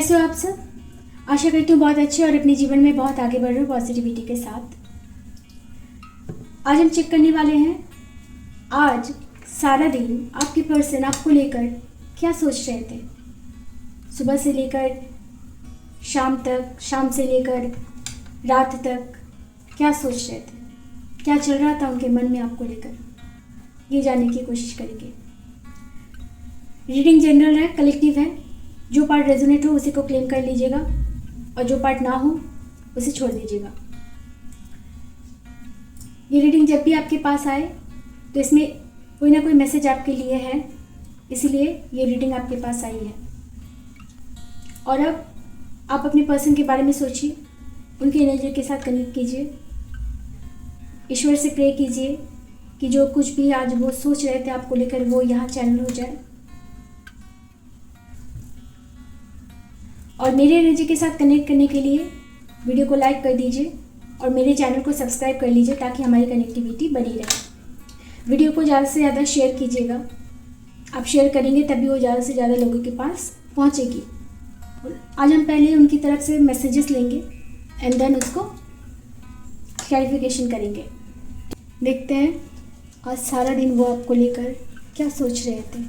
कैसे हो आप सब? आशा करती हूँ बहुत अच्छे और अपने जीवन में बहुत आगे बढ़ रहे हो पॉजिटिविटी के साथ। आज हम चेक करने वाले हैं आज सारा दिन आपके पर्सन आपको लेकर क्या सोच रहे थे। सुबह से लेकर शाम तक, शाम से लेकर रात तक क्या सोच रहे थे, क्या चल रहा था उनके मन में आपको लेकर, ये जानने की कोशिश करेंगे। रीडिंग जनरल है, कलेक्टिव है। जो पार्ट रेजोनेट हो उसी को क्लेम कर लीजिएगा और जो पार्ट ना हो उसे छोड़ दीजिएगा। ये रीडिंग जब भी आपके पास आए तो इसमें कोई ना कोई मैसेज आपके लिए है, इसीलिए ये रीडिंग आपके पास आई है। और अब आप अपने पर्सन के बारे में सोचिए, उनकी एनर्जी के साथ कनेक्ट कीजिए, ईश्वर से प्रे कीजिए कि जो कुछ भी आज वो सोच रहे थे आपको लेकर वो यहाँ चैनल हो जाए। और मेरे एनर्जी के साथ कनेक्ट करने के लिए वीडियो को लाइक कर दीजिए और मेरे चैनल को सब्सक्राइब कर लीजिए ताकि हमारी कनेक्टिविटी बनी रहे। वीडियो को ज़्यादा से ज़्यादा शेयर कीजिएगा, आप शेयर करेंगे तभी वो ज़्यादा से ज़्यादा लोगों के पास पहुंचेगी। आज हम पहले उनकी तरफ से मैसेजेस लेंगे एंड देन उसको क्लैरिफिकेशन करेंगे। देखते हैं आज सारा दिन वो आपको लेकर क्या सोच रहे थे,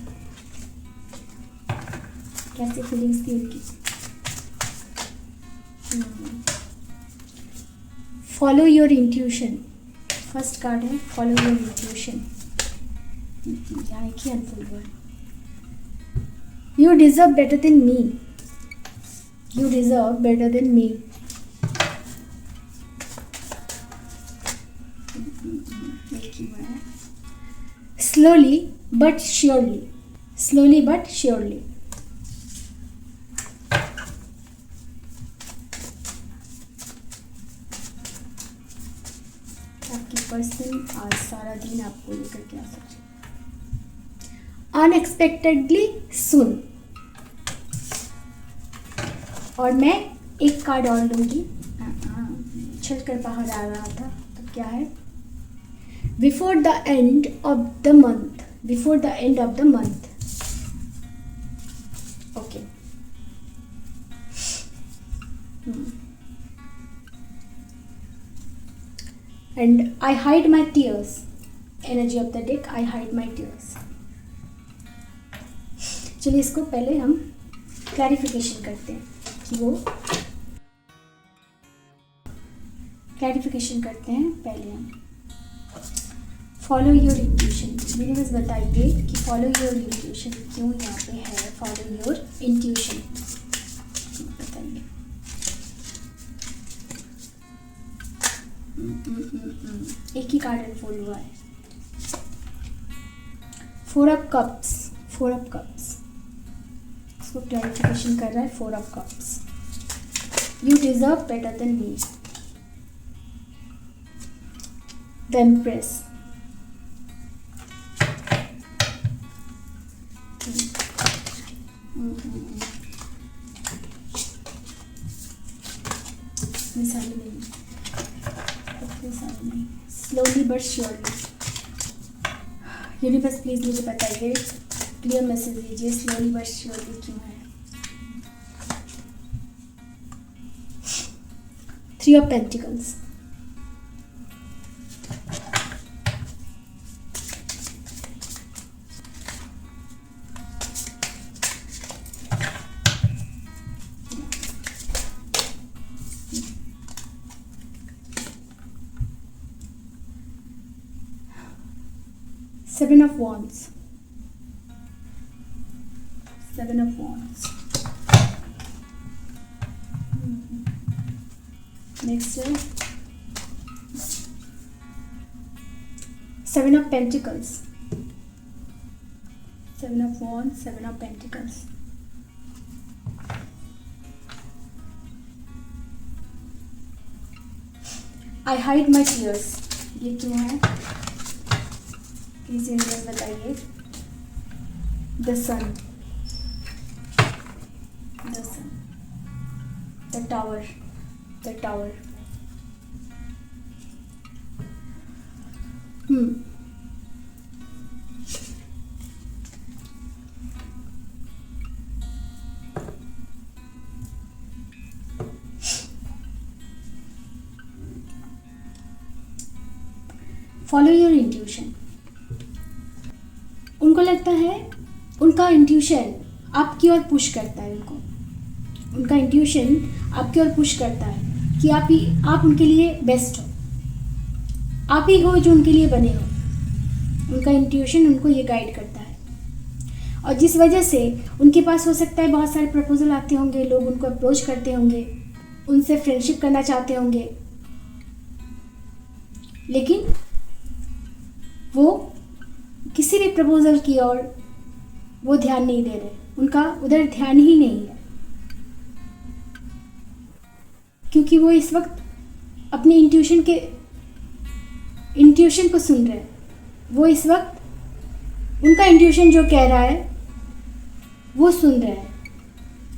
कैसी फीलिंग्स थी उनकी। Follow your intuition, first card है फॉलो योर इंट्यूशन। यहाँ एक ही अनफुल हुआ। You deserve better than me, you deserve better than me. Slowly but surely, slowly but surely. आपकी पर्सन आज सारा दिन आपको लेकर क्या सोचे। अनएक्सपेक्टेडली सुन, और मैं एक कार्ड और लूंगी। छल कर बाहर आ रहा था तो क्या है, before the end of the month, before the end of the month. Okay, and I hide my tears, energy of the deck, I hide my tears। चलिए इसको पहले हम क्लैरिफिकेशन करते हैं कि वो क्लैरिफिकेशन करते हैं। पहले हम फॉलो योर इंट्यूशन, मेरे बस बताइए कि फॉलो योर इंट्यूशन क्यों यहाँ पे है। फॉलो योर इंट्यूशन बताइए। एक ही कार्ड अनफोल्ड हुआ है, four of cups, four of cups. इसको क्लैरिफिकेशन कर रहा है, four of cups. You deserve better than me, the empress. Slowly but surely. Universe please मुझे बताइए, क्लियर मैसेज दीजिए, स्लोली बट श्योरली क्यों है। Three of pentacles, Seven of Wands, Seven of Wands। Next है Seven of Pentacles, Seven of Wands, Seven of Pentacles। I hide my tears, ये क्यों है please universe बताइए। The sun, the sun, the tower, the tower. Follow your intuition. उनको लगता है, उनका intuition आपकी ओर पुश करता है, उनका इंट्यूशन आपकी ओर पुश करता है कि आप उनके लिए बेस्ट हो, आप ही हो जो उनके लिए बने हो। उनका इंट्यूशन उनको ये गाइड करता है, और जिस वजह से उनके पास हो सकता है बहुत सारे प्रपोजल आते होंगे, लोग उनको अप्रोच करते होंगे, उनसे फ्रेंडशिप करना चाहते होंगे, लेकिन वो किसी भी प्रपोजल की ओर वो ध्यान नहीं दे रहे, उनका उधर ध्यान ही नहीं है, क्योंकि वो इस वक्त अपने इंट्यूशन को सुन रहे हैं। वो इस वक्त उनका इंट्यूशन जो कह रहा है वो सुन रहे हैं,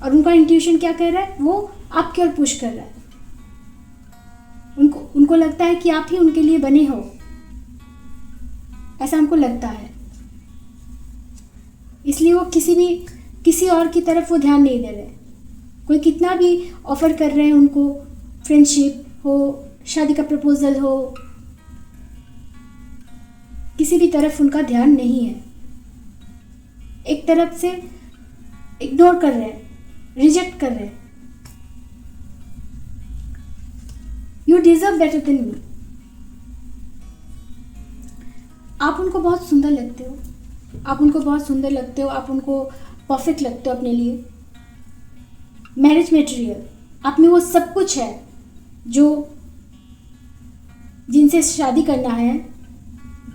और उनका इंट्यूशन क्या कह रहा है, वो आपकी ओर पुश कर रहा है। उनको लगता है कि आप ही उनके लिए बने हो, ऐसा उनको लगता है। इसलिए वो किसी और की तरफ वो ध्यान नहीं दे रहे। कोई कितना भी ऑफर कर रहे हैं उनको, फ्रेंडशिप हो, शादी का प्रपोजल हो, किसी भी तरफ उनका ध्यान नहीं है। एक तरफ से इग्नोर कर रहे हैं, रिजेक्ट कर रहे हैं। You deserve better than me. आप उनको बहुत सुंदर लगते हो, आप उनको परफेक्ट लगते हो अपने लिए। मैरिज मटेरियल, आप में वो सब कुछ है जो जिनसे शादी करना है,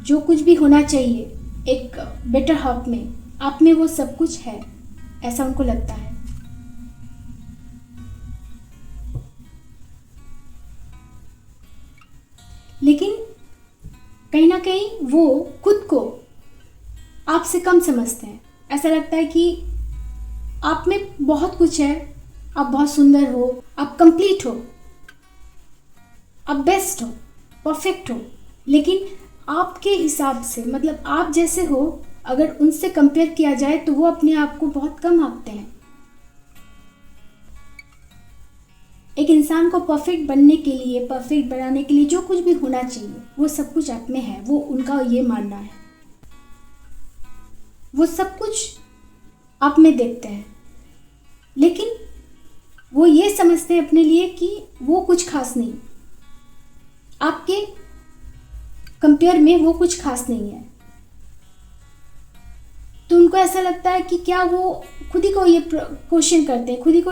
जो कुछ भी होना चाहिए एक बेटर हाफ में, आप में वो सब कुछ है, ऐसा उनको लगता है। लेकिन कहीं ना कहीं वो खुद को आपसे कम समझते हैं। ऐसा लगता है कि आप में बहुत कुछ है, आप बहुत सुंदर हो, आप कंप्लीट हो, आप बेस्ट हो, परफेक्ट हो, लेकिन आपके हिसाब से, मतलब आप जैसे हो, अगर उनसे कंपेयर किया जाए तो वो अपने आप को बहुत कम आंकते हैं। एक इंसान को परफेक्ट बनने के लिए, परफेक्ट बनाने के लिए जो कुछ भी होना चाहिए वो सब कुछ आप में है, वो उनका ये मानना है। वो सब कुछ आप में देखते हैं, लेकिन वो ये समझते हैं अपने लिए कि वो कुछ खास नहीं, आपके कंपेयर में वो कुछ खास नहीं है। तो उनको ऐसा लगता है कि क्या वो खुद ही को ये क्वेश्चन करते हैं, खुद ही को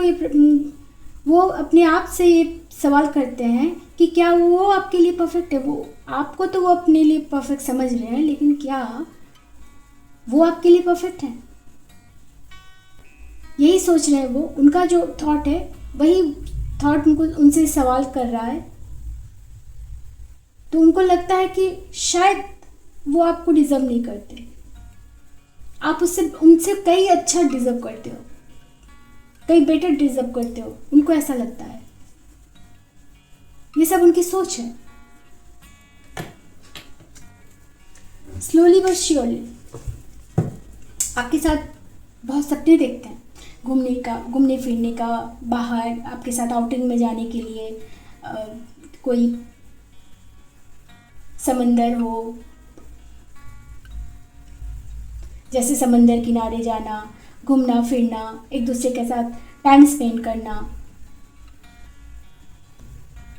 वो अपने आप से ये सवाल करते हैं कि क्या वो आपके लिए परफेक्ट है। वो आपको तो वो अपने लिए परफेक्ट समझ रहे हैं, लेकिन क्या वो आपके लिए परफेक्ट है, यही सोच रहे हैं वो। उनका जो थॉट है वही थॉट उनसे सवाल कर रहा है। तो उनको लगता है कि शायद वो आपको डिजर्व नहीं करते, आप उनसे कहीं अच्छा डिजर्व करते हो, कहीं बेटर डिजर्व करते हो। उनको ऐसा लगता है, ये सब उनकी सोच है। स्लोली बट श्योरली आपके साथ बहुत सपने देखते हैं, घूमने फिरने का, बाहर आपके साथ आउटिंग में जाने के लिए, कोई समंदर हो, जैसे समंदर किनारे जाना, घूमना फिरना, एक दूसरे के साथ टाइम स्पेंड करना।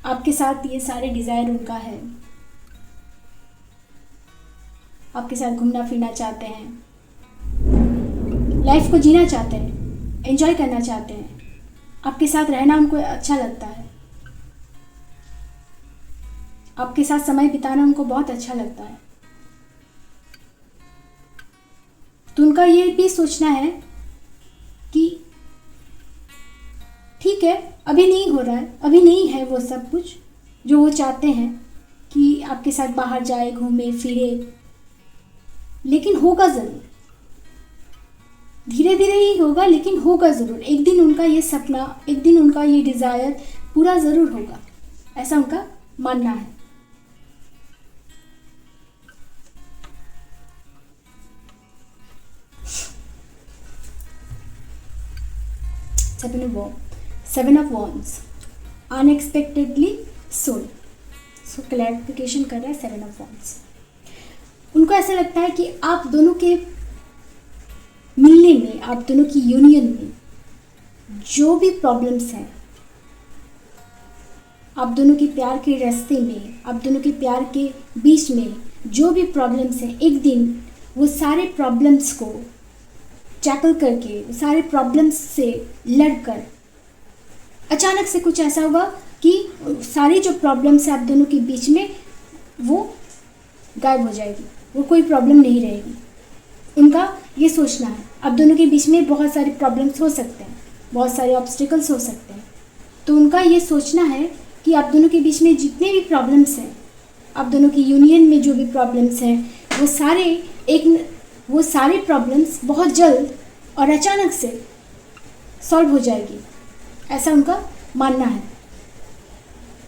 आपके साथ ये सारे डिज़ायर उनका है, आपके साथ घूमना फिरना चाहते हैं, लाइफ को जीना चाहते हैं, एंजॉय करना चाहते हैं। आपके साथ रहना उनको अच्छा लगता है, आपके साथ समय बिताना उनको बहुत अच्छा लगता है। तो उनका ये भी सोचना है कि ठीक है, अभी नहीं हो रहा है, अभी नहीं है वो सब कुछ जो वो चाहते हैं कि आपके साथ बाहर जाए, घूमे फिरे, लेकिन होगा ज़रूर, धीरे धीरे ही होगा, लेकिन होगा ज़रूर। एक दिन उनका ये सपना, एक दिन उनका ये डिज़ायर पूरा ज़रूर होगा, ऐसा उनका मानना है। Seven of Wands, unexpectedly soon. So clarification कर रहा है Seven of Wands। उनको ऐसा लगता है कि आप दोनों के मिलने में, आप दोनों की यूनियन में जो भी प्रॉब्लम्स हैं, आप दोनों के प्यार के रास्ते में, आप दोनों के प्यार के बीच में जो भी प्रॉब्लम्स हैं, एक दिन वो सारे प्रॉब्लम्स को टैकल करके, सारे प्रॉब्लम्स से लड़कर अचानक से कुछ ऐसा होगा कि सारी जो प्रॉब्लम्स है आप दोनों के बीच में वो गायब हो जाएगी, वो कोई प्रॉब्लम नहीं रहेगी। उनका ये सोचना है। आप दोनों के बीच में बहुत सारे प्रॉब्लम्स हो सकते हैं, बहुत सारे ऑब्स्टिकल्स हो सकते हैं, तो उनका ये सोचना है कि आप दोनों के बीच में जितने भी प्रॉब्लम्स हैं, आप दोनों की यूनियन में जो भी प्रॉब्लम्स हैं, वो सारे प्रॉब्लम्स बहुत जल्द और अचानक से सॉल्व हो जाएगी, ऐसा उनका मानना है।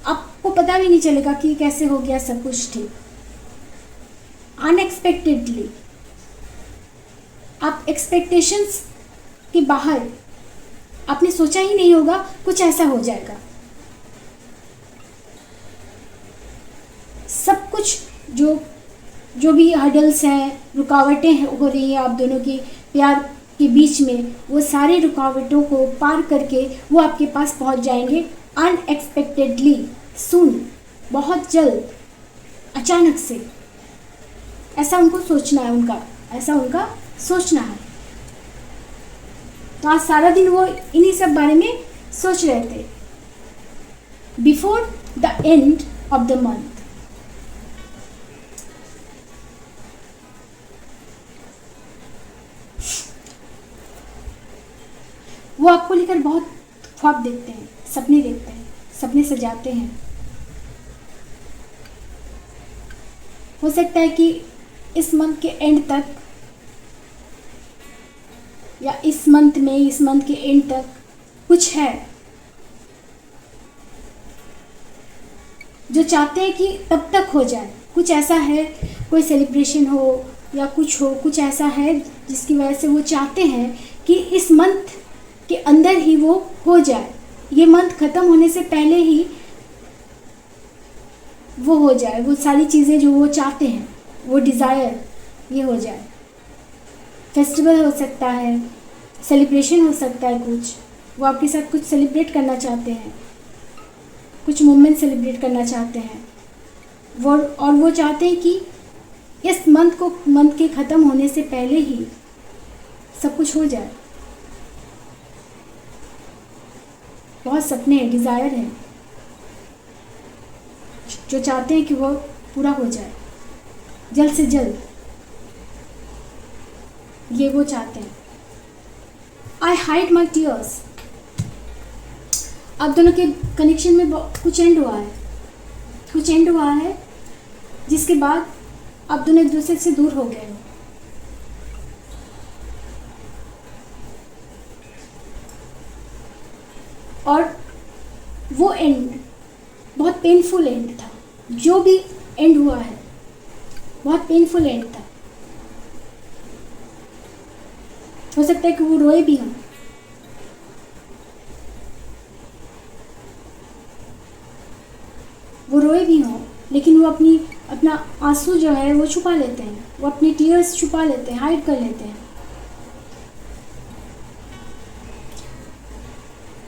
आपको पता भी नहीं चलेगा कि कैसे हो गया सब कुछ ठीक, अनएक्सपेक्टेडली। आप एक्सपेक्टेशंस के बाहर, आपने सोचा ही नहीं होगा कुछ ऐसा हो जाएगा। सब कुछ जो भी हर्डल्स हैं, रुकावटें हो रही हैं आप दोनों की प्यार के बीच में, वो सारी रुकावटों को पार करके वो आपके पास पहुंच जाएंगे अनएक्सपेक्टेडली, सून, बहुत जल्द, अचानक से। ऐसा उनको सोचना है, ऐसा उनका सोचना है। तो आज सारा दिन वो इन्हीं सब बारे में सोच रहे थे। Before the end of the month, वो आपको लेकर बहुत ख्वाब देखते हैं, सपने देखते हैं, सपने सजाते हैं। हो सकता है कि इस मंथ के एंड तक, या इस मंथ के एंड तक कुछ है जो चाहते हैं कि तब तक हो जाए। कुछ ऐसा है, कोई सेलिब्रेशन हो या कुछ हो, कुछ ऐसा है जिसकी वजह से वो चाहते हैं कि इस मंथ के अंदर ही वो हो जाए, ये मंथ ख़त्म होने से पहले ही वो हो जाए, वो सारी चीज़ें जो वो चाहते हैं, वो डिज़ायर ये हो जाए। फेस्टिवल हो सकता है, सेलिब्रेशन हो सकता है, कुछ वो आपके साथ कुछ सेलिब्रेट करना चाहते हैं, कुछ मोमेंट सेलिब्रेट करना चाहते हैं और वो चाहते हैं कि इस मंथ के ख़त्म होने से पहले ही सब कुछ हो जाए। बहुत सपने हैं, डिज़ायर है जो चाहते हैं कि वो पूरा हो जाए जल्द से जल्द, ये वो चाहते हैं। आई हाइड माई टीयर्स। आप दोनों के कनेक्शन में कुछ एंड हुआ है जिसके बाद आप दोनों एक दूसरे से दूर हो गए हो। और वो एंड बहुत पेनफुल एंड था। जो भी एंड हुआ है बहुत पेनफुल एंड था। हो सकता है कि वो रोए भी हों, लेकिन वो अपना आंसू जो है वो छुपा लेते हैं, वो अपनी टीयर्स छुपा लेते हैं, हाइड कर लेते हैं।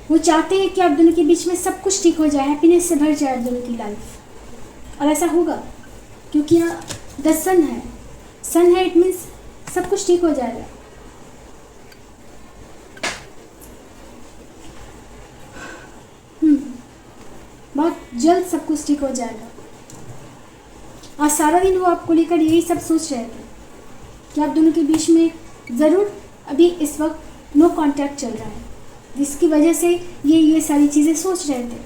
वो चाहते हैं कि आप दोनों के बीच में सब कुछ ठीक हो जाए, हैप्पीनेस से भर जाए आप दोनों की लाइफ। और ऐसा होगा क्योंकि यहाँ द सन है, इट मीन्स सब कुछ ठीक हो जाएगा। बहुत जल्द सब कुछ ठीक हो जाएगा। आज सारा दिन वो आपको लेकर यही सब सोच रहे थे कि आप दोनों के बीच में ज़रूर अभी इस वक्त नो कांटेक्ट चल रहा है, जिसकी वजह से ये सारी चीज़ें सोच रहे थे।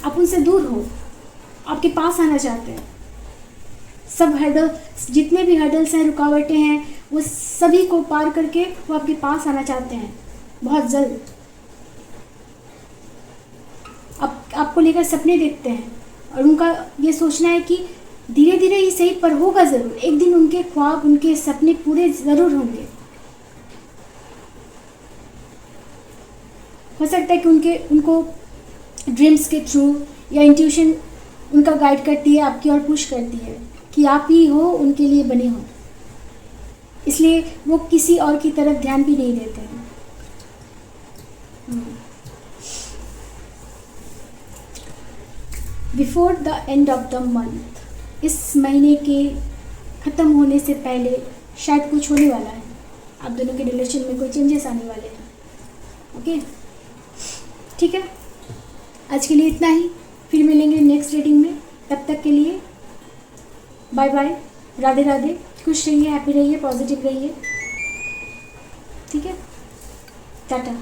आप उनसे दूर हो, आपके पास आना चाहते हैं। सब जितने भी हर्डल्स हैं, रुकावटें हैं, वो सभी को पार करके वो आपके पास आना चाहते हैं बहुत जल्द। आपको लेकर सपने देखते हैं और उनका ये सोचना है कि धीरे धीरे ही सही पर होगा ज़रूर, एक दिन उनके ख्वाब, उनके सपने पूरे ज़रूर होंगे। हो सकता है कि उनको ड्रीम्स के थ्रू या इंट्यूशन उनका गाइड करती है, आपकी ओर पुश करती है कि आप ही हो उनके लिए बने हो, इसलिए वो किसी और की तरफ ध्यान भी नहीं देते हैं। Before the end of the month, इस महीने के ख़त्म होने से पहले शायद कुछ होने वाला है, आप दोनों के रिलेशन में कोई चेंजेस आने वाले हैं। ओके, ठीक है, आज के लिए इतना ही, फिर मिलेंगे नेक्स्ट रीडिंग में। तब तक के लिए बाय बाय, राधे राधे, खुश रहिए, हैप्पी रहिए, पॉजिटिव रहिए, ठीक है, टाटा।